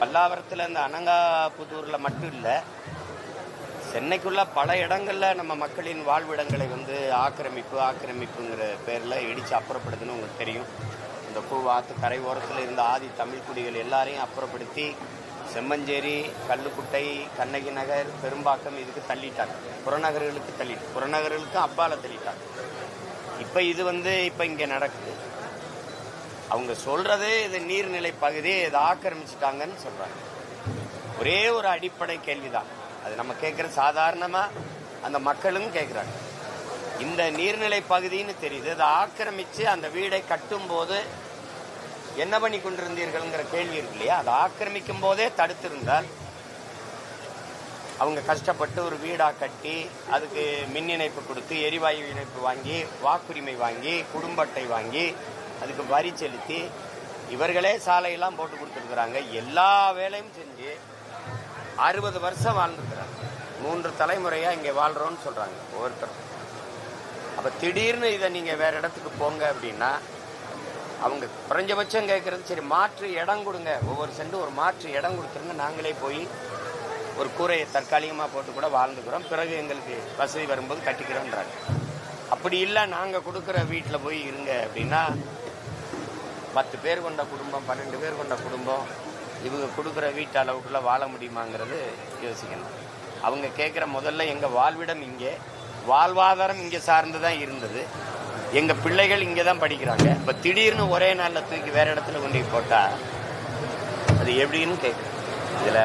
பல்லாவரத்தில் இந்த அனங்காபுதூரில் மட்டும் இல்லை, சென்னைக்குள்ள பல இடங்களில் நம்ம மக்களின் வாழ்விடங்களை வந்து ஆக்கிரமிப்புங்கிற பேரில் இடித்து அப்புறப்படுத்துன்னு உங்களுக்கு தெரியும். இந்த பூவாத்து கரை ஓரத்தில் இருந்த ஆதி தமிழ் குடிகள் எல்லாரையும் அப்புறப்படுத்தி செம்மஞ்சேரி, கல்லுக்குட்டை, கண்ணகி நகர், பெரும்பாக்கம் இதுக்கு தள்ளிட்டாங்க. புறநகர்களுக்கு அப்பால தள்ளிட்டாங்க. இப்போ இது வந்து இப்போ இங்கே நடக்குது. அவங்க சொல்றது இது நீர்நிலை பகுதி, இதை ஆக்கிரமிச்சுட்டாங்கன்னு சொல்றாங்க. ஒரே ஒரு அடிப்படை கேள்விதான், அது நம்ம கேட்குற சாதாரணமா அந்த மக்களும் கேட்குறாங்க. இந்த நீர்நிலை பகுதின்னு தெரியுது, அதை ஆக்கிரமிச்சு அந்த வீடை கட்டும் போது என்ன பண்ணி கொண்டிருந்தீர்கள்ங்கிற கேள்வி இருக்கு இல்லையா? அதை ஆக்கிரமிக்கும் போதே தடுத்திருந்தால் அவங்க கஷ்டப்பட்டு ஒரு வீடா கட்டி அதுக்கு மின் இணைப்பு கொடுத்து, எரிவாயு இணைப்பு வாங்கி, வாக்குரிமை வாங்கி, குடும்ப அட்டை வாங்கி, அதுக்கு வரி செலுத்தி இவர்களே சாலையெல்லாம் போட்டு கொடுத்துருக்குறாங்க. எல்லா வேலையும் செஞ்சு 60 வருஷம் வாழ்ந்துருக்குறாங்க. 3 தலைமுறையா இங்கே வாழ்றோம்னு சொல்றாங்க ஒவ்வொருத்தரும். அப்ப திடீர்னு இதை நீங்க வேற இடத்துக்கு போங்க அப்படின்னா அவங்க குறைஞ்சபட்சம் கேட்கறது, சரி மாற்று இடம் கொடுங்க, ஒவ்வொரு சென்ட் ஒரு மாற்று இடம் கொடுத்துருங்க, நாங்களே போய் ஒரு கூரையை தற்காலிகமாக போட்டு கூட வாழ்ந்துக்கிறோம், பிறகு எங்களுக்கு வசதி வரும்போது கட்டிக்கிறோன்றாங்க. அப்படி இல்லை, நாங்கள் கொடுக்குற வீட்டில் போய் இருங்க அப்படின்னா 10 பேர் கொண்ட குடும்பம், 12 பேர் கொண்ட குடும்பம் இவங்க கொடுக்குற வீட்டு அளவுக்குள்ள வாழ முடியுமாங்கிறது யோசிக்கணும். அவங்க கேட்குற முதல்ல எங்கள் வாழ்விடம் இங்கே, வாழ்வாதாரம் இங்கே சார்ந்து தான் இருந்தது, எங்கள் பிள்ளைகள் இங்கே தான் படிக்கிறாங்க. இப்போ திடீர்னு ஒரே நாளில் தூக்கி வேறு இடத்துல கொண்டு போட்டால் அது எப்படின்னு கேட்குறேன். இதில்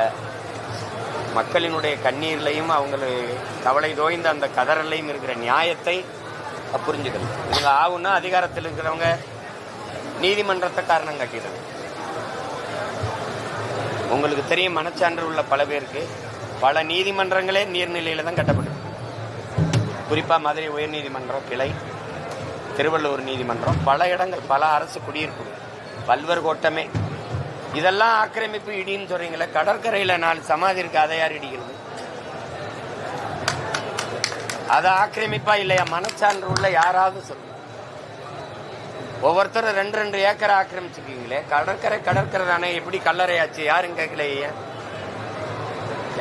மக்களினுடைய கண்ணீர்லையும் அவங்களுக்கு கவலை தோய்ந்த அந்த கதறலையும் இருக்கிற நியாயத்தை புரிஞ்சுக்கணும். இவங்க ஆகுன்னா அதிகாரத்தில் இருக்கிறவங்க நீதிமன்றத்தை காரணம் காட்டிடுறது. உங்களுக்கு தெரியும், மனச்சான்று உள்ள பல பேருக்கு பல நீதிமன்றங்களே நீர்நிலையில தான் கட்டப்படும். குறிப்பா மதுரை உயர்நீதிமன்றம் கிளை, திருவள்ளூர் நீதிமன்றம், பல இடங்கள், பல அரசு குடியிருப்பு, பல்வர் கோட்டமே, இதெல்லாம் ஆக்கிரமிப்பு இடின்னு சொல்றீங்களே. கடற்கரையில 4 சமாதி இருக்கு, அதை யார் இடிக்கிறது? அது ஆக்கிரமிப்பா இல்லையா? மனச்சான்று உள்ள யாராவது சொல்லுங்க. ஒவ்வொருத்தரும் 2 ஏக்கரை ஆக்கிரமிச்சுக்கீங்களே. கடற்கரை தானே, எப்படி கல்லறையாச்சு? யாரும் கேட்கலையே,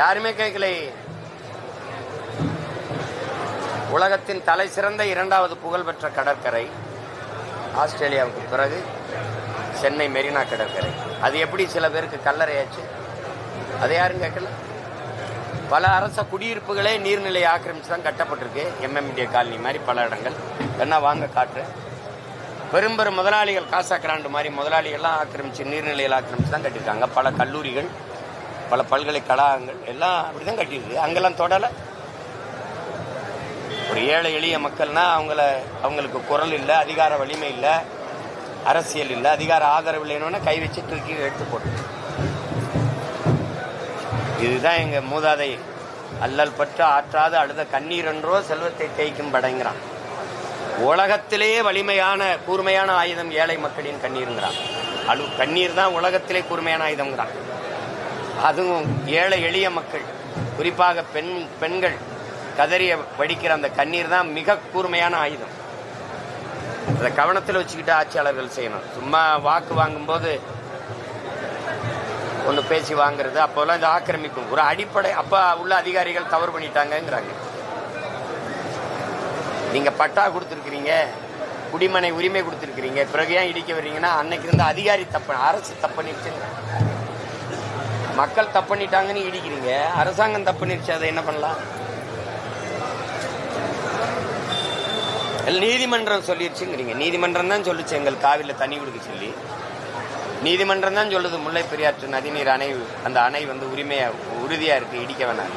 யாருமே கேட்கலையே. உலகத்தின் தலை சிறந்த 2வது புகழ்பெற்ற கடற்கரை ஆஸ்திரேலியாவுக்கு பிறகு சென்னை மெரினா கடற்கரை. அது எப்படி சில பேருக்கு கல்லறையாச்சு? அதை யாரும் கேட்கல. பல அரச குடியிருப்புகளே நீர்நிலையை ஆக்கிரமிச்சு தான் கட்டப்பட்டிருக்கு. MMDA காலனி மாதிரி பல இடங்கள். என்ன வாங்க காட்டுறேன். பெரும் முதலாளிகள், காசா கிராண்டு மாதிரி முதலாளிகள்லாம் ஆக்கிரமிச்சு, நீர்நிலையில் ஆக்கிரமிச்சு தான் கட்டியிருக்காங்க. பல கல்லூரிகள், பல பல்கலைக்கழகங்கள் எல்லாம் அப்படிதான் கட்டியிருக்கு. அங்கெல்லாம் தொடலை. ஒரு ஏழை எளிய மக்கள்னா அவங்களுக்கு குரல் இல்லை, அதிகார வலிமை இல்லை, அரசியல் இல்லை, அதிகார ஆதரவு இல்லைன்னு கை வச்சு தூக்கி எடுத்து போட்டு. இதுதான் எங்க மூதாதை அல்லல் பற்று ஆற்றாத அழுத கண்ணீர் என்றோ செல்வத்தை தேய்க்கும் படைங்கிறான். உலகத்திலேயே வலிமையான கூர்மையான ஆயுதம் ஏழை மக்களின் கண்ணீருங்கிறான். கண்ணீர் தான் உலகத்திலே கூர்மையான ஆயுதம்ங்கிறான். அதுவும் ஏழை எளிய மக்கள், குறிப்பாக பெண்கள் கதறிய வடிக்கிற அந்த கண்ணீர் தான் மிக கூர்மையான ஆயுதம். அதை கவனத்தில் வச்சுக்கிட்டு ஆட்சியாளர்கள் செய்யணும். சும்மா வாக்கு வாங்கும்போது ஒன்று பேசி வாங்குறது, அப்போல்லாம் இது ஆக்கிரமிக்கும் ஒரு அடிப்படை. அப்ப உள்ள அதிகாரிகள் தவறு பண்ணிட்டாங்கிறாங்க. நீங்க பட்டா கொடுத்துருக்கிறீங்க, குடிமனை உரிமை கொடுத்துருக்கிறீங்க, பிறகு ஏன் இடிக்க வர்றீங்கன்னா அன்னைக்கு இருந்த அதிகாரி அரசு தப்பண்ணிருச்சு, மக்கள் தப்பண்ணிட்டாங்கன்னு இடிக்கிறீங்க. அரசாங்கம் தப்பண்ணிருச்சு, அதை என்ன பண்ணலாம்? நீதிமன்றம் சொல்லிருச்சுங்கிறீங்க. நீதிமன்றம் தான் சொல்லுச்சு எங்கள் காவிரியில் தண்ணி கொடுக்க சொல்லி. நீதிமன்றம் தான் சொல்லுது முல்லை பெரியாற்று நதிநீர் அணை, அந்த அணை வந்து உறுதியா இருக்கு, இடிக்க வேணாம்.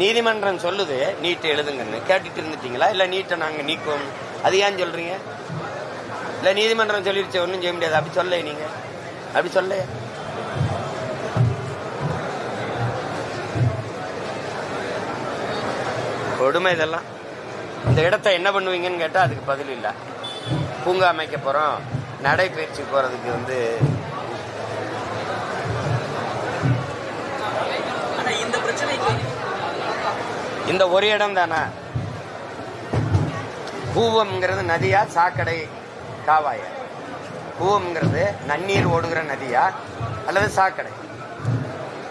நீதிமன்றம் சொல்லுது நீட்டை எழுதுங்கன்னு. கேட்டுட்டு இருந்துட்டீங்களா? இல்ல நீட்டை நாங்க நீக்குவோம், அது ஏன் சொல்றீங்க? இல்ல நீதிமன்றம் சொல்லிருச்சு, ஒன்றும் செய்ய முடியாது. அப்படி சொல்ல, நீங்க அப்படி சொல்ல. கொடுமை இதெல்லாம். இந்த இடத்த என்ன பண்ணுவீங்கன்னு கேட்டா அதுக்கு பதில் இல்லை. பூங்கா அமைக்க போறோம், நடைபயிற்சி போறதுக்கு வந்து இந்த ஒரு இடம் தானே. கூவம்ங்கிறது நதியா, சாக்கடை, காவாயா? கூவம்ங்கிறது நன்னீர் ஓடுகிற நதியா அல்லது சாக்கடை?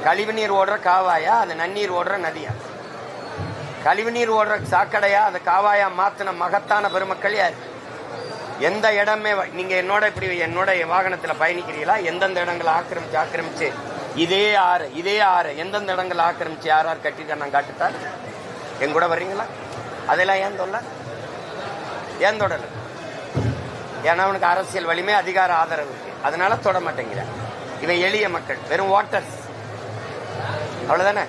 கழிவு நீர் ஓடுற காவாயா அது நன்னீர் ஓடுற நதியா? கழிவு நீர் ஓடுற சாக்கடையா அது காவாயா மாத்தின மகத்தான பெருமக்கள் யார்? எந்த இடமே நீங்க என்னோட வாகனத்துல பயணிக்கிறீங்களா? எந்தெந்த இடங்களை ஆக்கிரமிச்சு இதே ஆறு எந்தெந்த இடங்களை ஆக்கிரமிச்சு யார் கட்டிட்டு நான் காட்டுட்டா என் கூட வர்றீங்களா? அதெல்லாம் ஏன் தொடல? ஏன்னா அவனுக்கு அரசியல் வலிமை அதிகார ஆதரவு இருக்கு, அதனால தொட மாட்டேங்கிற. இவன் எளிய மக்கள், வெறும் வாட்டர்ஸ், அவ்வளவுதானே.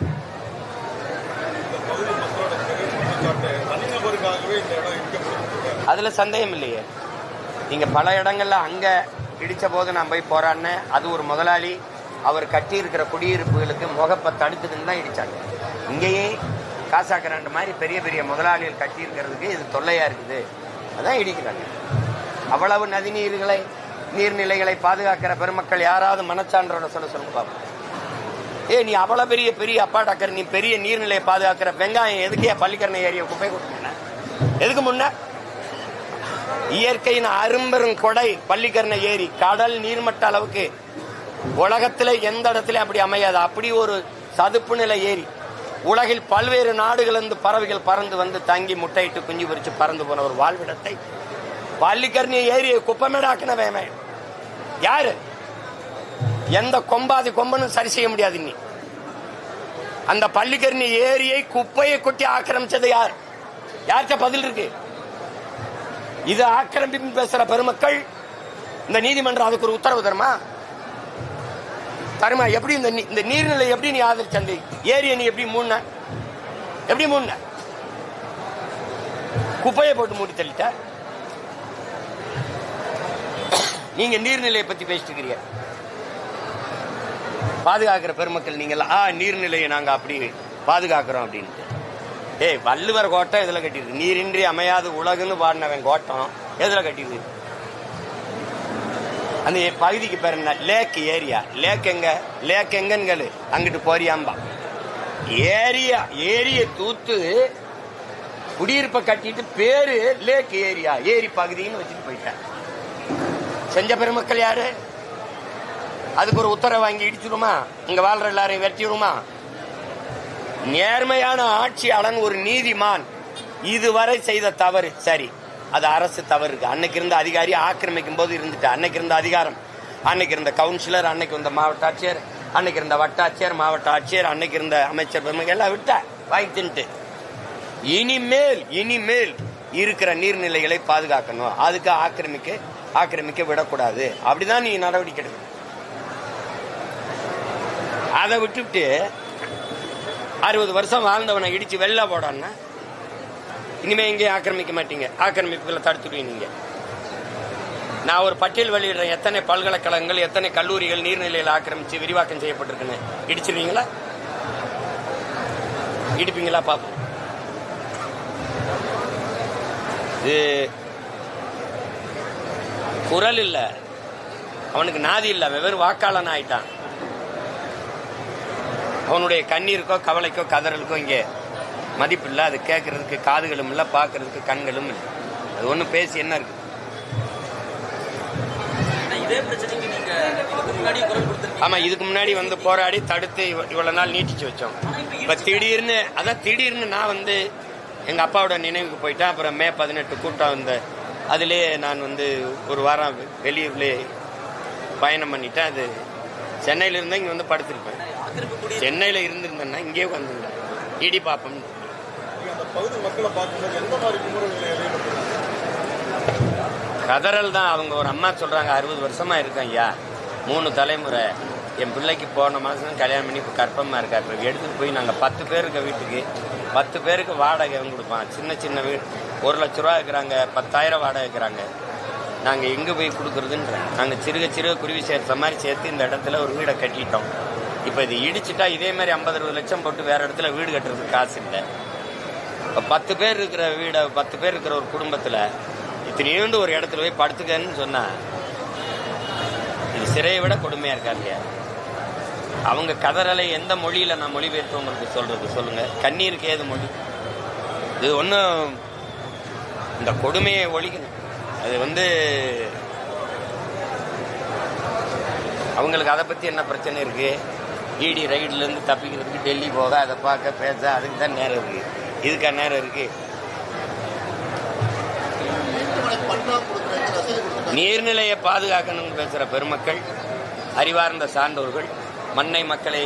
அதுல சந்தேகம் இல்லையே. நீங்க பல இடங்கள்ல அங்க இடிச்ச போது நான் போய் போராடினேன். அது ஒரு முதலாளி அவர் கட்டி இருக்கிற குடியிருப்புகளுக்கு முகப்பை தடுக்குதுன்னு தான் இடிச்சாங்க. இங்கேயே காசாக்கராண்டு மாதிரி பெரிய பெரிய முதலாளிகள் கட்டி இருக்கிறதுக்கு இது தொல்லையா இருக்குது, அதான் இடிக்கிறாங்க. அவ்வளவு நீர்நிலைகளை பாதுகாக்கிற பெருமக்கள் யாராவது மனச்சான்றோட சொல்லுங்க பாப்போம். நீ அவ்வளவு பெரிய அப்பா டாக்கர், நீ பெரிய நீர்நிலையை பாதுகாக்கிற வெங்காயம் எதுக்கே பள்ளிக்கரணை ஏரிய குப்பை கொடுத்தீங்க? எதுக்கு முன்ன இயற்கையின் அரும்பெரும் கொடை பள்ளிக்கரணை ஏரி கடல் நீர்மட்ட அளவுக்கு உலகத்துல எந்த இடத்துல அப்படி அமையாது. அப்படி ஒரு சதுப்பு நிலை ஏரி. உலகில் பல்வேறு நாடுகளிலிருந்து பறவைகள் பறந்து வந்து தங்கி முட்டையிட்டு குஞ்சு பொறிச்சு பறந்து போன ஒரு வாழ்விடத்தை பள்ளிக்கரணை ஏரியை குப்பமேடாக்கினவே யாரு? எந்த கொம்பனும் சரி செய்ய முடியாது. இன்னி அந்த பள்ளிக்கரணை ஏரியை குப்பையை கொட்டி ஆக்கிரமிச்சது யார்? யார்கிட்ட பதில் இருக்கு? இது ஆக்கிரமிப்பு பேசுற பெருமக்கள் இந்த நீதிமன்றம் அதுக்கு ஒரு உத்தரவு தருமா? எப்படி இந்த நீர்நிலை எப்படி நீ ஆதரிச்ச? அந்த ஏரியை நீ எப்படி மூண குப்பையை போட்டு மூடி தள்ளிட்ட? நீங்க நீர்நிலையை பத்தி பேசிட்டு இருக்கிறீங்க. பாதுகாக்கிற பெருமக்கள் நீங்களா நீர்நிலையை நாங்க அப்படி பாதுகாக்கிறோம் அப்படின்ட்டு. வள்ளுவர் கோட்டம் எதுல கட்டிருக்கு? நீரின்றி அமையாது உலகுன்னு பாடினவன் கோட்டம் எதுல கட்டிருக்கு? அந்த பகுதிக்கு பேர் என்ன? லேக் ஏரியா. லேக் எங்கன்னு அங்கிட்டு போறியாம்பா. ஏரிய தூத்து குடியிருப்பை கட்டிட்டு பேரு லேக் ஏரியா, ஏரி பகுதின்னு வச்சுட்டு போயிட்டேன். செஞ்ச பெருமக்கள் யாரு? அதுக்கு ஒரு உத்தரவு வாங்கி இடிச்சுடுமா? இங்க வாழ்ற எல்லாரையும் வெட்டிடுமா? நேர்மையான ஆட்சியாளன் ஒரு நீதிமான் இதுவரை செய்த தவறு சரி, அது அரசு தவறு இருக்கு. அன்னைக்கு இருந்த அதிகாரி ஆக்கிரமிக்கும் போது இருந்துட்டு, அன்னைக்கு இருந்த அதிகாரம், அன்னைக்கு இருந்த கவுன்சிலர், அன்னைக்கு இருந்த மாவட்ட ஆட்சியர், அன்னைக்கு இருந்த வட்டாட்சியர், மாவட்ட ஆட்சியர், அன்னைக்கு இருந்த அமைச்சர் பெருமைகள் எல்லாம் விட்ட வாங்கி தின்ட்டு இனிமேல் இருக்கிற நீர்நிலைகளை பாதுகாக்கணும். அதுக்கு ஆக்கிரமிக்க விடக்கூடாது. அப்படிதான் நீ நடவடிக்கை எடுக்கணும். அதை விட்டுவிட்டு 60 வருஷம் வாழ்ந்தவனை இடிச்சு வெளில போடான்னா இனிமே எங்கேயும் ஆக்கிரமிக்க மாட்டீங்க. ஆக்கிரமிப்புகளை தடுத்துடுவீங்க. நான் ஒரு பட்டியல் வெளியிடுறேன். எத்தனை பல்கலைக்கழகங்கள், எத்தனை கல்லூரிகள் நீர்நிலையில் ஆக்கிரமிச்சு விரிவாக்கம் செய்யப்பட்டிருக்குன்னு. இடிச்சிருவீங்களா? இடிப்பீங்களா? பாப்போம். இது குரல் இல்ல, அவனுக்கு நாதி இல்ல, வெவ்வேறு வாக்காளன் ஆயிட்டான். அவனுடைய கண்ணீருக்கோ கவலைக்கோ கதறலுக்கோ இங்கே மதிப்பு இல்லை. அது கேட்கறதுக்கு காதுகளும் இல்லை, பார்க்கறதுக்கு கண்களும் இல்லை. அது ஒன்றும் பேசி என்ன இருக்கு? ஆமா, இதுக்கு முன்னாடி வந்து போராடி தடுத்து இவ்வளவு நாள் நீட்டிச்சு வச்சோம். இப்ப திடீர்னு நான் வந்து எங்க அப்பாவோட நினைவுக்கு போயிட்டேன். அப்புறம் மே 18 கூட்டம் வந்து அதுலேயே நான் வந்து ஒரு வாரம் வெளியூர்லேயே பயணம் பண்ணிட்டேன். அது சென்னையில இருந்தா இங்க வந்து படுத்திருப்பேன். சென்னையில இருந்திருந்தேன்னா இங்கே வந்துருந்தேன். இடி பாப்போம். கதறல் தான். அவங்க ஒரு அம்மா சொல்றாங்க, 60 வருஷமா இருக்கேன் ஐயா, 3 தலைமுறை. என் பிள்ளைக்கு போன மாதம் கல்யாணம் பண்ணி இப்போ கற்பமாக இருக்கா. இப்போ எடுத்துகிட்டு போய் நாங்கள் 10 பேர் இருக்க வீட்டுக்கு 10 பேருக்கு வாடகை கொடுப்பான். சின்ன வீடு 1 லட்ச ரூபா இருக்கிறாங்க, 10,000 வாடகை இருக்கிறாங்க. நாங்கள் எங்கே போய் கொடுக்குறதுன்ற நாங்கள் சிறுக குருவி சேர்த்த மாதிரி சேர்த்து இந்த இடத்துல ஒரு வீடை கட்டிட்டோம். இப்போ இது இடிச்சுட்டா இதே மாதிரி 50-60 லட்சம் போட்டு வேற இடத்துல வீடு கட்டுறதுக்கு காசு இல்லை. இப்போ 10 பேர் இருக்கிற வீடை 10 பேர் இருக்கிற ஒரு குடும்பத்தில் இத்தனையோண்டு ஒரு இடத்துல போய் படுத்துக்கன்னு சொன்னா இது சிறையை விட கொடுமையா இருக்கா இல்லையா? அவங்க கதறலை எந்த மொழியில நான் மொழிபெயர்த்து உங்களுக்கு சொல்றது சொல்லுங்க. கண்ணீருக்கு ஏது மொழி? இது ஒன்றும் இந்த கொடுமையை ஒழிக்கணும். அது வந்து அவங்களுக்கு அதை பற்றி என்ன பிரச்சனை இருக்குது? இடி ரைட்லேருந்து தப்பிக்கிறதுக்கு டெல்லி போக, அதை பார்க்க, பேச, அதுக்கு தான் நேரம் இருக்குது. இதுக்கா நேரம் இருக்குது? நீர்நிலையை பாதுகாக்கணும்னு பேசுகிற பெருமக்கள், அறிவார்ந்த சான்றோர்கள், மண்ணை மக்களை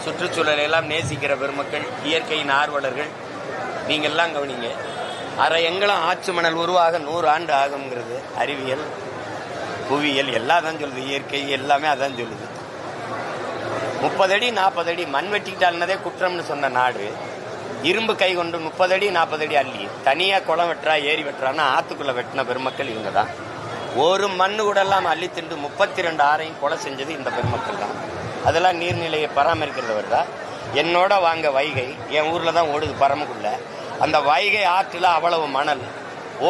சுற்றுச்சூழலை எல்லாம் நேசிக்கிற பெருமக்கள், இயற்கையின் ஆர்வலர்கள், நீங்கள்லாம் கவனிங்க. அரை எங்கெல்லாம் ஆற்று மணல் உருவாக 100 ஆண்டு ஆகுங்கிறது அறிவியல், புவியியல் எல்லாம் தான் சொல்லுது. இயற்கை எல்லாமே அதான் சொல்லுது. 30 அடி 40 அடி மண் வெட்டிக்கிட்டால்னதே குற்றம்னு சொன்ன நாடு, இரும்பு கை கொண்டு 30 அடி 40 அடி அள்ளி தனியாக குளம் வெட்டுறா, ஏரி வெட்டுறான்னா ஆற்றுக்குள்ளே வெட்டின பெருமக்கள் இவங்க தான். ஒரு மண்ணு கூட எல்லாம் அள்ளி திண்டு 32 ஆறையும் கொலை செஞ்சது இந்த பெருமக்கள் தான். அதெல்லாம் நீர்நிலையை பராமரிக்கிறவர் தான். என்னோட வாங்க வைகை, என் ஊரில் தான் ஓடுது பரமக்குள்ள. அந்த வைகை ஆற்றில் அவ்வளவு மணல்,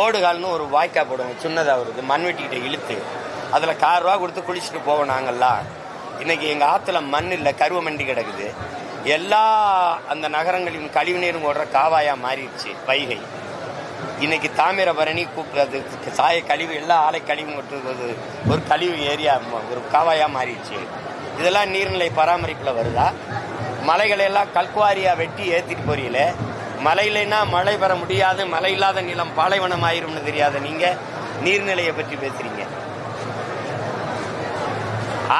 ஓடுகால்னு ஒரு வாய்க்கா போடுவாங்க, சின்னதாக வருது, மண் வெட்டிக்கிட்ட இழுத்து அதில் 1,000 ரூபா கொடுத்து குளிச்சுட்டு போவோம் நாங்கள்லாம். இன்றைக்கி எங்கள் ஆற்றுல மண் இல்லை, கருவ மண்டி கிடக்குது. எல்லா அந்த நகரங்களின் கழிவு நீரும் ஓடுற காவாயாக மாறிடுச்சு வைகை. இன்னைக்கு தாமிரபரணி அது சாய கழிவு, எல்லா ஆலை கழிவு கொட்டுறது ஒரு கழிவு ஏரியா, ஒரு காவாயாக மாறிடுச்சு. இதெல்லாம் நீர்நிலை பராமரிப்பில் வருதா? மலைகளை எல்லாம் கல்குவாரியாக வெட்டி ஏற்றிட்டு போறீங்கள. மழை இல்லைன்னா மழை பெற முடியாது, மழை இல்லாத நிலம் பாலைவனம் ஆயிரும்னு தெரியாத நீங்கள் நீர்நிலையை பற்றி பேசுறீங்க.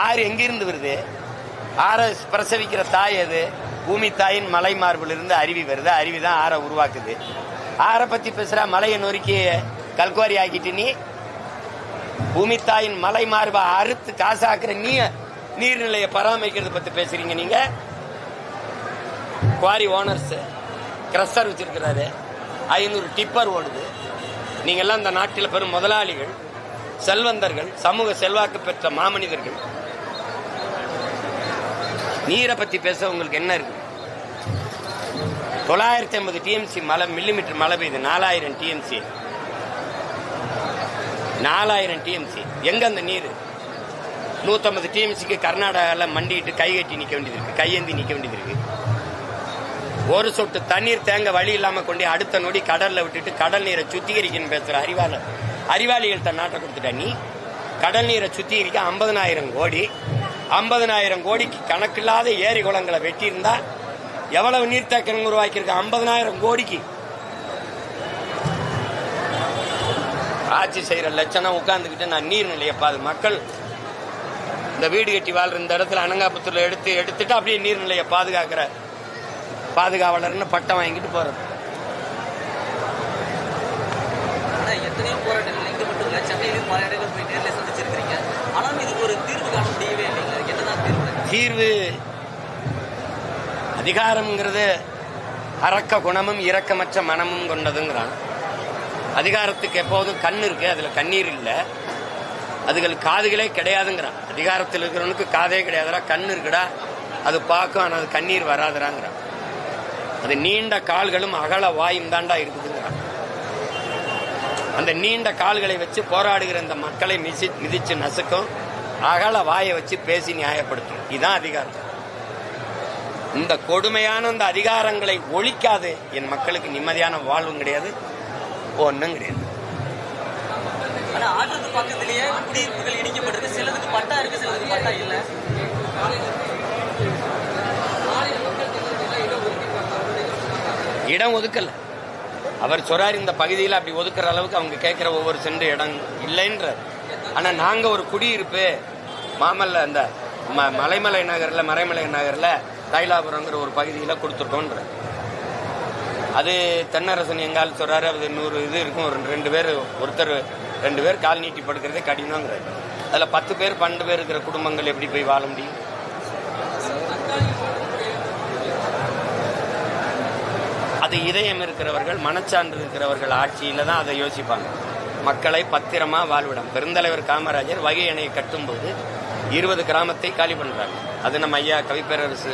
ஆறு எங்கிருந்து வருது? ஆறை பிரசவிக்கிற தாய் அது. பூமி தாயின் மலை மார்பிலிருந்து அருவி வருது, அருவி தான் ஆறை உருவாக்குது. ஆறை பற்றி பேசுகிற, மலையை நொறுக்கி கல்குவாரி ஆக்கிட்டு நீ பூமி தாயின் மலை மார்பை அறுத்து காசாக்குற நீ நீர்நிலையை பராமரிக்கிறத பற்றி பேசுறீங்க. நீங்க குவாரி ஓனர்ஸ் கிரஷர் வச்சிருக்கிறாரு, 500 டிப்பர் ஓடுது. நீங்கெல்லாம் இந்த நாட்டில் பெரும் முதலாளிகள், செல்வந்தர்கள், சமூக செல்வாக்கு பெற்ற மாமனிதர்கள். நீரை பற்றி பேச உங்களுக்கு என்ன இருக்கு? 950 டிஎம்சி மழை, மில்லிமீட்டர் மழை பெய்யுது. 4000 டிஎம்சி, 4000 டிஎம்சி. எங்க அந்த நீர்? 150 டிஎம்சிக்கு கர்நாடகாவில் மண்டிட்டு கை கட்டி நிற்க வேண்டியது இருக்கு, கையேந்தி நிற்க வேண்டியது இருக்கு. ஒரு சொட்டு தண்ணீர் தேங்க வழி இல்லாம கொண்டு அடுத்த நொடி கடல்ல விட்டுட்டு கடல் நீரை சுத்திகரிக்கணும் பேசுற அறிவாளிகள் தன் நாட்டை கொடுத்துட்டா. நீ கடல் நீரை சுத்திகரிக்க 50,000 கோடி, 50,000 கோடிக்கு கணக்கில்லாத ஏரி குளங்களை வெட்டியிருந்தா எவ்வளவு நீர்த்தேக்கம் உருவாக்கியிருக்க? 50,000 கோடிக்கு. ஆட்சி செய்யற லட்சணம் உட்கார்ந்துக்கிட்டு நான் நீர்நிலையை மக்கள் இந்த வீடு கட்டி வாழ்ற இந்த இடத்துல அனங்காபுத்தூர்ல எடுத்துட்டு அப்படியே நீர்நிலையை பாதுகாக்கிற பாதுகாவலர்னு பட்டம் வாங்கிட்டு போறது. எத்தனையோ போராட்டங்கள் இங்க மட்டும் இல்ல, சென்னையிலும் பல இடங்கள் போய் நேரில் சந்திச்சிருக்கீங்க. ஆனாலும் இதுக்கு ஒரு தீர்வு காண முடியவே இல்லைங்க. என்னதான் தீர்வு? அதிகாரம்ங்கிறது அரக்க குணமும் இரக்கமற்ற மனமும் கொண்டதுங்கிறான். அதிகாரத்துக்கு எப்போதும் கண் இருக்கு, அதுல கண்ணீர் இல்லை. அதுகளுக்கு காதுகளே கிடையாதுங்கிறான். அதிகாரத்தில் இருக்கிறவனுக்கு காதே கிடையாதுடா, கண் இருக்குடா, அது பார்க்கும், ஆனால் அது கண்ணீர் வராதுறாங்கிறான். அது நீண்ட கால்களும் அகல வாயும் தாண்டா இருக்குதுங்கிறான். அந்த நீண்ட கால்களை வச்சு போராடுகிற இந்த மக்களை மிதிச்சு நசுக்கும், அகல வாயை வச்சு பேசி நியாயப்படுத்தும். இதுதான் அதிகாரம். இந்த கொடுமையான இந்த அதிகாரங்களை ஒழிக்காது என் மக்களுக்கு நிம்மதியான வாழ்வும் கிடையாது, ஒன்றும் கிடையாது. ஆனா ஆற்றுக்கு பக்கத்திலேயே குடியிருப்புகள் இடிக்கப்பட்டிருக்கு. சிலதுக்கு பட்டா இருக்கு, சிலதுக்கு பட்டா இல்லை. இடம் ஒதுக்கல. அவர் சொல்றாரு இந்த பகுதியில் அப்படி ஒதுக்குற அளவுக்கு அவங்க கேட்கிற ஒவ்வொரு சென்ட் இடம் இல்லைன்றார். ஆனா நாங்க ஒரு குடியிருப்பு மாமல்ல அந்த மலைமலை நகர்ல, மறைமலை நகர்ல தைலாபுரங்கிற ஒரு பகுதியில கொடுத்துட்டோன்ற. அது தென்னரசன் எங்கால் சொல்றாரு, அது 100 இது இருக்கும், ஒரு 2 பேர், ஒருத்தர் 2 பேர் கால் நீட்டி படுக்கிறதே கடினங்கிறாரு. அதுல 10 பேர் 12 பேர் இருக்கிற குடும்பங்கள் எப்படி போய் வாழ முடியும்? அது இதயம் இருக்கிறவர்கள், மனச்சான்று இருக்கிறவர்கள் ஆட்சியில தான் அதை யோசிப்பாங்க. மக்களை பத்திரமா வாழ்விடம். பெருந்தலைவர் காமராஜர் வைகை அணையை கட்டும்போது 20 கிராமத்தை காலி பண்றாங்க. அது நம்ம ஐயா கவிப்பேரரசு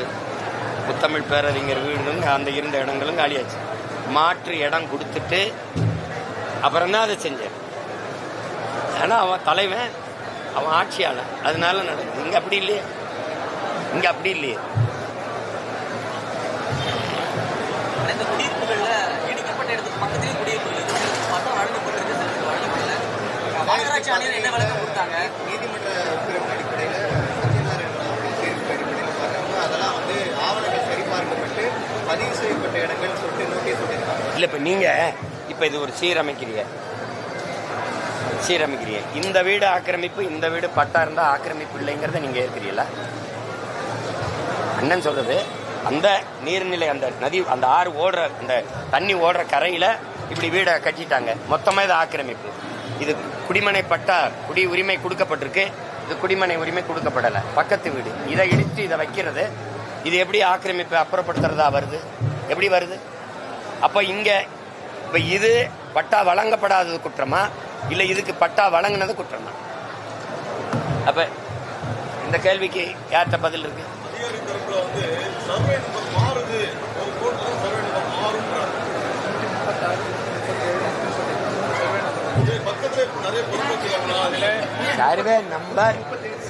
முத்தமிழ் பேரறிஞர் வீடுங்க, அந்த 2 இடங்களும் காலியாச்சு. மாற்று இடம் கொடுத்துட்டு அப்புறம் தான் அதை செஞ்சார். ஆனா அவன் தலைவன், அவன் ஆட்சியாளர், அதனால நடக்குது. இங்க அப்படி இல்லையே, இங்க அப்படி இல்லையே. மாநகராட்சி ஆணையர் என்ன விளக்கம் கொடுத்தாங்க? நீதிமன்ற இல்ல இப்ப நீங்க இப்ப இது ஒரு சீரமைக்கிறீங்க, இந்த வீடு ஆக்கிரமிப்பு, இந்த வீடு பட்டா இருந்தா ஆக்கிரமிப்பு இல்லைங்கிறத நீங்க ஏற்கிறீங்களா? அண்ணன் சொல்றது அந்த நீர்நிலை, அந்த நதி, அந்த ஆறு ஓடுற, அந்த தண்ணி ஓடுற கரையில இப்படி வீடை கட்டிட்டாங்க, மொத்தமா இது ஆக்கிரமிப்பு. இது குடிமனை பட்டா, குடி உரிமை கொடுக்கப்பட்டிருக்கு, இது குடிமனை உரிமை கொடுக்கப்படலை, பக்கத்து வீடு. இதை இடித்து இதை வைக்கிறது, இது எப்படி ஆக்கிரமிப்பு அப்புறப்படுத்துறதா வருது? எப்படி வருது? அப்ப இங்க இப்ப இது பட்டா வழங்கப்படாதது குற்றமா, இல்ல இதுக்கு பட்டா வழங்கினது குற்றமா? அப்ப இந்த கேள்விக்கு யார்கிட்ட பதில் இருக்கு?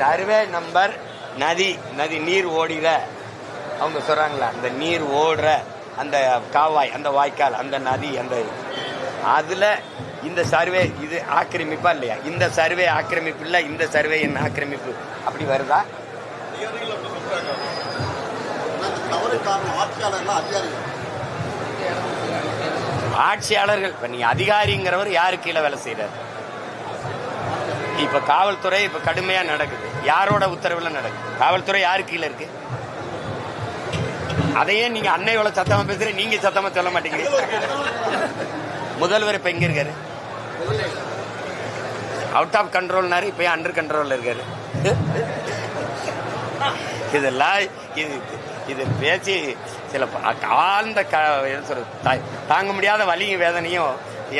சர்வே நம்பர் நதி நீர் ஓடுற, அவங்க சொல்றாங்களா, அந்த நீர் ஓடுற அந்த காவாய், அந்த வாய்க்கால், அந்த நதி, அந்த அதுல இந்த சர்வே இது ஆக்கிரமிப்பா இல்லையா? இந்த சர்வே ஆக்கிரமிப்பு இல்ல, இந்த சர்வே என்ன ஆக்கிரமிப்பு, அப்படி வருதா? ஆட்சியாளர்கள். இப்ப நீ அதிகாரிங்கிறவர் யாரு கீழே வேலை செய்யறாரு? இப்ப காவல்துறை இப்ப கடுமையா நடக்குது, யாரோட உத்தரவுல நடக்குது? காவல்துறை யாரு கீழே இருக்கு? அதையே நீங்க அன்னை எவ்வளவு சத்தமா பேசுற, நீங்க சத்தமா சொல்ல மாட்டேங்கிறீங்க. முதல்வர் இப்ப எங்க இருக்காரு? அவுட் ஆஃப் கண்ட்ரோல்னாரு, இப்ப அண்டர் கண்ட்ரோல்ல இருக்காரு. இதெல்லாம் இது பேசி சில ஆழ்ந்த தாங்க முடியாத வலியும் வேதனையும்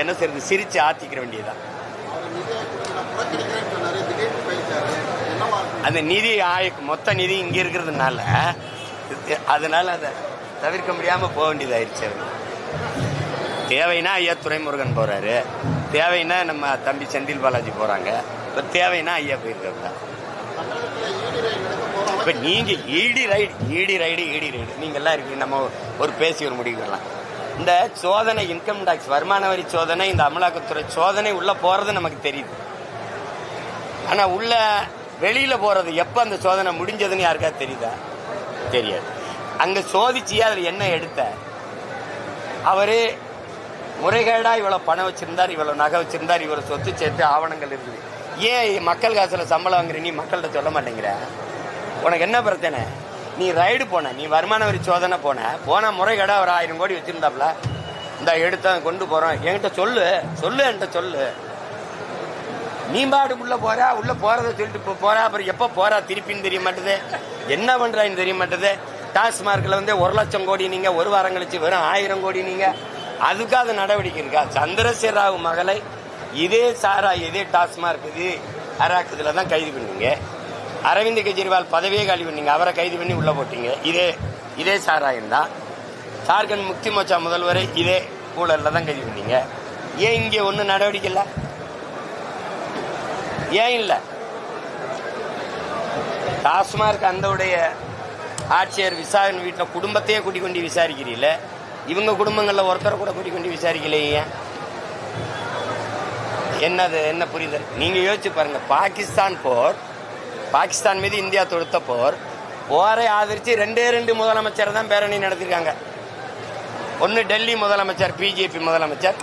என்ன செய்யறது, சிரிச்சு ஆத்திக்கிற வேண்டியதுதான். அந்த நிதி மொத்த நிதி இங்க இருக்கிறதுனால, அதனால அதை தவிர்க்க முடியாம போக வேண்டியதாயிருச்சு. தேவைன்னா ஐயா துரைமுருகன் போறாரு, தேவைன்னா நம்ம தம்பி செந்தில் பாலாஜி போறாங்க, இப்ப தேவைன்னா ஐயா போயிருக்காங்க. இப்ப நீங்க ஈடி ரைடு நீங்க எல்லாம் இருக்கு, நம்ம ஒரு பேசி ஒரு முடிவு வரலாம். இந்த சோதனை, இன்கம் டாக்ஸ் வருமான வரி சோதனை, இந்த அமலாக்கத்துறை சோதனை உள்ள போறது நமக்கு தெரியுது. ஆனா உள்ள வெளியில போறது எப்ப அந்த சோதனை முடிஞ்சதுன்னு யாருக்கா தெரியுதா? தெரியாது. அங்க சோதிச்சு அதுல என்ன எடுத்த, அவரு முறைகேடா இவ்வளவு பணம் வச்சிருந்தார், இவ்வளவு நகை வச்சிருந்தார், இவ்வளவு சொத்து சேர்த்து ஆவணங்கள் இருக்குது. ஏன் மக்கள் காசுல சம்பளம் வாங்குற நீ மக்கள்கிட்ட சொல்ல மாட்டேங்கிற? உனக்கு என்ன பிரச்சனை? நீ ரைடு போன, நீ வருமான வரி சோதனை போன முறைகேடா ஒரு 1000 கோடி வச்சிருந்தாப்ல, இந்த எடுத்த கொண்டு போறோம், என்கிட்ட சொல்லு என்கிட்ட சொல்லு. நீ பாடு உள்ள போறத சொல்லிட்டு போறா, அப்புறம் எப்ப போறா திருப்பின்னு தெரிய மாட்டேது, என்ன பண்றான்னு தெரிய மாட்டேது. டாஸ்மார்க்ல 1,00,000 கோடி நீங்க, ஒரு வாரம் கழிச்சு வெறும் 1000 கோடி நீங்க, அதுக்காக நடவடிக்கை இருக்கா? சந்திரசேகர ராவ் மகளை இதே சாரா, இதே டாஸ்மார்க், இது அராக்குதுல தான் கைது பண்ணீங்க. அரவிந்த் கெஜ்ரிவால் பதவியே காலி பண்ணீங்க, அவரை கைது பண்ணி உள்ள போட்டீங்க. இதே சாராயம் தான். ஜார்க்கண்ட் முக்தி மோர்ச்சா முதல்வரை இதே ஊழல்ல தான் கைது பண்ணீங்க. ஏன் இங்க ஒன்னும் நடவடிக்கை இல்ல? ஏன் இல்ல? டாஸ்மார்க் அந்த ஆட்சியர் விசாரணை வீட்டில் குடும்பத்தையே கூட்டி கொண்டு விசாரிக்கிறீங்கள, இவங்க குடும்பங்கள்ல ஒருத்தரை கூட கூட்டி கொண்டு விசாரிக்கலையே. என்ன புரியுது? நீங்க யோசிச்சு பாருங்க. பாகிஸ்தான் மீது இந்தியா தொடுத்த போரை ஆதரிச்சு 2 முதலமைச்சர் தான் பேரணி நடத்திருக்காங்க. ஒன்னு டெல்லி முதலமைச்சர் பிஜேபி முதலமைச்சர்,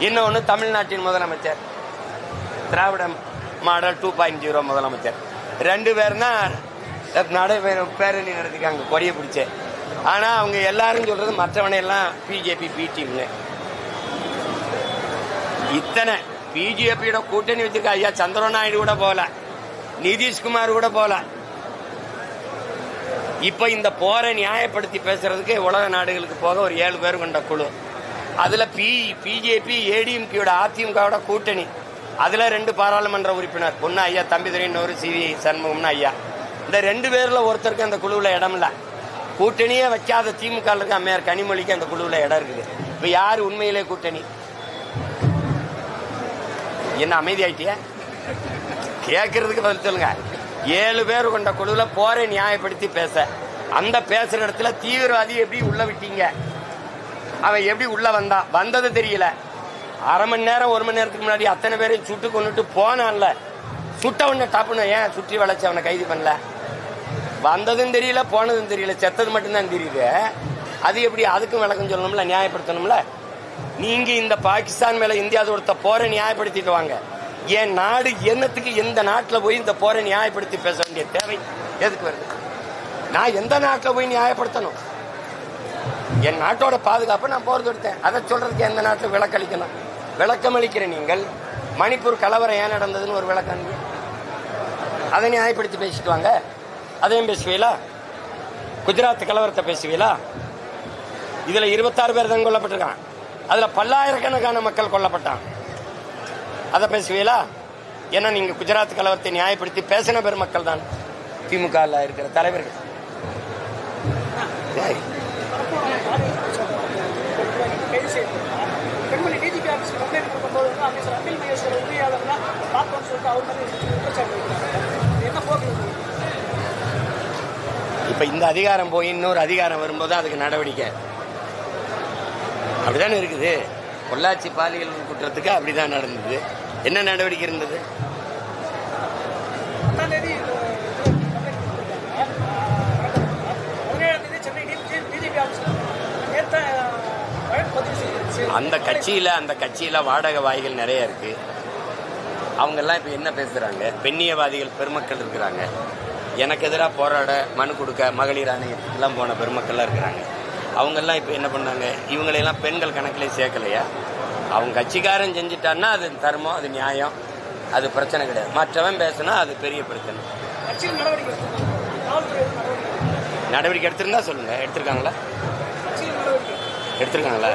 இன்னொன்னு தமிழ்நாட்டின் முதலமைச்சர் திராவிட மாடல் 2.0 முதலமைச்சர். 2 பேர் தான் பேரணி நடத்திருக்காங்க கொடியை பிடிச்ச. ஆனா அவங்க எல்லாரும் சொல்றது மற்றவனை எல்லாம் பிஜேபி பி டீம்னு. இத்தனை பிஜேபியோட கூட்டணி வச்சிருக்க ஐயா சந்திரபாபு நாயுடு கூட போகல, நிதிஷ்குமார் கூட போகல. இப்ப இந்த போரை நியாயப்படுத்தி பேசுறதுக்கு உலக நாடுகளுக்கு போக ஒரு 7 பேர் கொண்ட குழு. அதுல பிஜேபி ஏடிஎம்கேயோட அதிமுகவோட கூட்டணி, அதுல 2 பாராளுமன்ற உறுப்பினர், ஒன்னு ஐயா தம்பிதுரை, இன்னொரு சி வி சண்முகம்னு ஐயா. இந்த 2 பேர்ல ஒருத்தருக்கு அந்த குழுவுல இடம் இல்ல. கூட்டணியே வைக்காத திமுக இருக்க அம்மையார் கனிமொழிக்கு அந்த குழுவுல இடம் இருக்குது. இப்ப யாரு உண்மையிலே கூட்டணி? என்ன அமைதி ஆயிட்டிய? கேட்கறதுக்கு பதில் சொல்லுங்க. 7 பேர் கொண்ட குழுல போரை நியாயப்படுத்தி பேச, அந்த பேசுற இடத்துல தீவிரவாதி எப்படி உள்ள விட்டீங்க, அவன் எப்படி உள்ள வந்தது தெரியல. அரை மணி நேரம் 1 மணி நேரத்துக்கு முன்னாடி அத்தனை பேரையும் சுட்டு கொண்டுட்டு போனான்ல, சுட்டவன டாப்புன்னு ஏன் சுற்றி வளைச்சு அவனை கைது பண்ணல? வந்ததும் தெரியல, போனதும் தெரியல, செத்தது மட்டும்தான் தெரியுது. அது எப்படி? அதுக்கும் விளக்கம் சொல்லணும்ல, நியாயப்படுத்தணும்ல. நீங்க இந்த பாகிஸ்தான் மேல இந்தியா தொடுத்த போரை நியாயப்படுத்திட்டு வாங்க. என் நாடு என்னத்துக்கு எந்த நாட்டில் போய் இந்த போரை நியாயப்படுத்தி பேச வேண்டிய தேவை எதுக்கு வருது? நான் எந்த நாட்டில் போய் நியாயப்படுத்தணும்? என் நாட்டோட பாதுகாப்பு நான் போர் தொடுத்தேன். அதை சொல்றதுக்கு எந்த நாட்டில் விளக்களிக்கணும்? விளக்கம் அளிக்கிற நீங்கள் மணிப்பூர் கலவரம் ஏன் நடந்ததுன்னு ஒரு விளக்கம், அதை நியாயப்படுத்தி பேசிட்டு வாங்க. அதையும் பேசுவீங்களா? குஜராத் கலவரத்தை பேசுவீங்களா? இதுல 26 பேர் தான் கொல்லப்பட்டிருக்கான். அதுல பல்லாயிரக்கணக்கான மக்கள் கொல்லப்பட்டான். அதை பேசுவீங்களா? ஏன்னா நீங்க குஜராத் கலவரத்தை நியாயப்படுத்தி பேசின பெருமக்கள் தான் திமுக இருக்கிற தலைவர்கள். இப்ப இந்த அதிகாரம் போய் இன்னொரு அதிகாரம் வரும்போது அதுக்கு நடவடிக்கை அப்படிதானே இருக்குது. பொள்ளாச்சி பாலியல் குற்றத்துக்கு அப்படிதான் நடந்தது. என்ன நடவடிக்கை இருந்தது? அந்த கட்சியில வாடகை வாய்கள் நிறைய இருக்கு. அவங்க எல்லாம் இப்ப என்ன பேசுறாங்க? பெண்ணியவாதிகள் பெருமக்கள் இருக்கிறாங்க. எனக்கு எதிராக போராட மனு கொடுக்க மகளிர் ஆணையத்துக்கெல்லாம் போன பெருமக்கள்லாம் இருக்கிறாங்க. அவங்கெல்லாம் இப்போ என்ன பண்ணாங்க? இவங்களையெல்லாம் பெண்கள் கணக்கிலே சேர்க்கலையா? அவங்க கட்சிக்காரன் செஞ்சுட்டான்னா அது தர்மம், அது நியாயம், அது பிரச்சனை கிடையாது. மற்றவன் பேசினா அது பெரிய பிரச்சனை. நடவடிக்கை எடுத்திருந்தா சொல்லுங்க. எடுத்திருக்காங்களா? எடுத்திருக்காங்களா?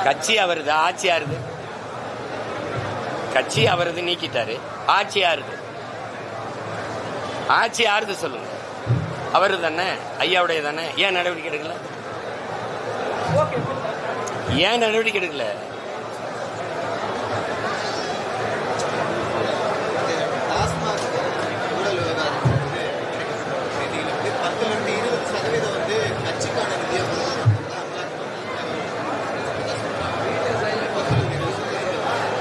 கட்சி அவருது, ஆட்சி யாருது? கட்சி அவரது நீக்கிட்டாரு, ஆட்சி யாருது? ஆட்சி யாருது சொல்லுங்க. அவரு தானே, ஐயாவுடைய தானே. ஏன் நடவடிக்கை எடுக்கல? ஏன் நடவடிக்கை எடுக்கல?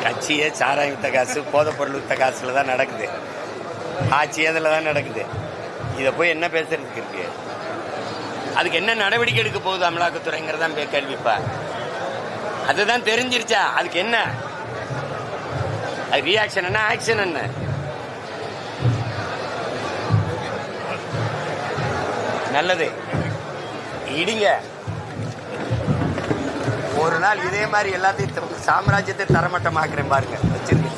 கட்சியே சாராயம் வித்த காசு, போதைப் பொருள் வித்த காசுல தான் நடக்குது. ஆட்சி அதில் தான் நடக்குது. இதை போய் என்ன பேசுறதுக்கு இருக்கு? அதுக்கு என்ன நடவடிக்கை எடுக்க போகுது அமலாக்கத்துறைங்கிறதான் கேள்விப்பா. அதுதான் தெரிஞ்சிருச்சா? அதுக்கு என்ன ரியாக்ஷன் என்ன, ஆக்ஷன் என்ன? நல்லது, இடிங்க. ஒரு நாள் இதே மாதிரி எல்லாத்தையும் சாம்ராஜ்யத்தை தரமட்டமாக்குறேன் பாருங்க. வச்சிருக்கேன்.